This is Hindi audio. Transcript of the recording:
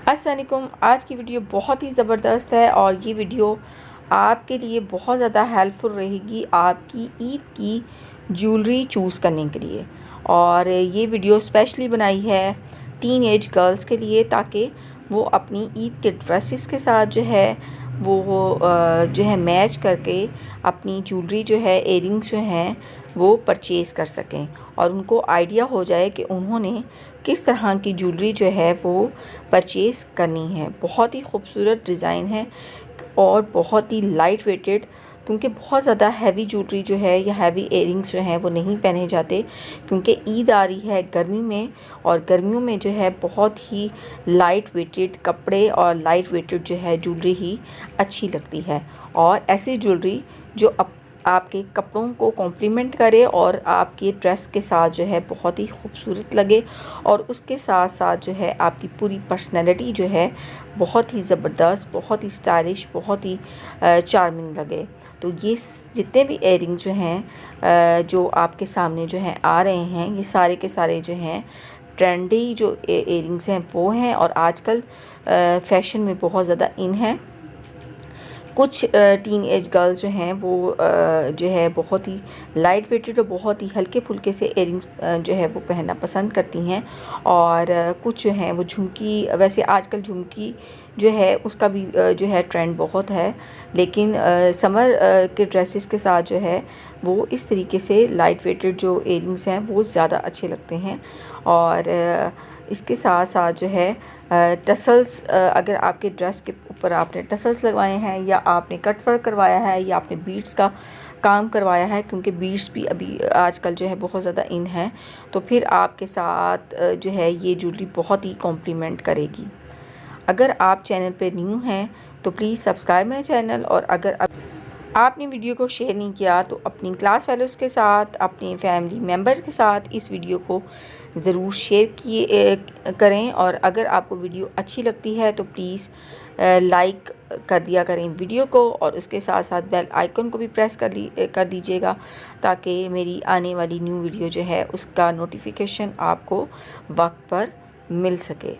अस्सलाम वालेकुम। आज की वीडियो बहुत ही ज़बरदस्त है और ये वीडियो आपके लिए बहुत ज़्यादा हेल्पफुल रहेगी आपकी ईद की ज्वेलरी चूज़ करने के लिए। और ये वीडियो स्पेशली बनाई है टीन एज गर्ल्स के लिए, ताकि वो अपनी ईद के ड्रेसेस के साथ जो है मैच करके अपनी ज्वेलरी इयरिंग्स वो परचेज़ कर सकें और उनको आइडिया हो जाए कि उन्होंने किस तरह की ज्वेलरी वो परचेज़ करनी है। बहुत ही खूबसूरत डिज़ाइन है और बहुत ही लाइट वेटेड, क्योंकि बहुत ज़्यादा हैवी ज्वेलरी या हैवी इयरिंग्स वो नहीं पहने जाते, क्योंकि ईद आ रही है गर्मी में और गर्मियों में बहुत ही लाइट वेटेड कपड़े और लाइट वेटेड ज्वेलरी ही अच्छी लगती है। और ऐसी ज्वेलरी जो आपके कपड़ों को कॉम्प्लीमेंट करे और आपके ड्रेस के साथ बहुत ही खूबसूरत लगे और उसके साथ साथ आपकी पूरी पर्सनैलिटी बहुत ही ज़बरदस्त, बहुत ही स्टाइलिश, बहुत ही चार्मिंग लगे। तो ये जितने भी इयरिंग्स जो आपके सामने आ रहे हैं, ये सारे के सारे ट्रेंडी इयरिंग्स वो हैं और आजकल फैशन में बहुत ज़्यादा इन है। कुछ टीन एज गर्ल्स वो बहुत ही लाइट वेटेड और बहुत ही हल्के फुल्के से इयरिंग्स वो पहनना पसंद करती हैं। और कुछ वो झुमकी, वैसे आजकल झुमकी उसका भी ट्रेंड बहुत है, लेकिन समर के ड्रेसेस के साथ वो इस तरीके से लाइट वेटेड इयरिंग्स वो ज़्यादा अच्छे लगते हैं। और इसके साथ साथ टसल्स, अगर आपके ड्रेस के ऊपर आपने टसल्स लगवाए हैं या आपने कट वर्क करवाया है या आपने बीड्स का काम करवाया है, क्योंकि बीड्स भी अभी आजकल बहुत ज़्यादा इन है, तो फिर आपके साथ ये ज्वेलरी बहुत ही कॉम्प्लीमेंट करेगी। अगर आप चैनल पे न्यू हैं तो प्लीज़ सब्सक्राइब माई चैनल, और अगर आपने वीडियो को शेयर नहीं किया तो अपनी क्लास फेलोज़ के साथ, अपने फैमिली मेम्बर के साथ इस वीडियो को ज़रूर शेयर करें। और अगर आपको वीडियो अच्छी लगती है तो प्लीज़ लाइक कर दिया करें वीडियो को, और उसके साथ साथ बेल आइकन को भी प्रेस कर दीजिएगा, ताकि मेरी आने वाली न्यू वीडियो उसका नोटिफिकेशन आपको वक्त पर मिल सके।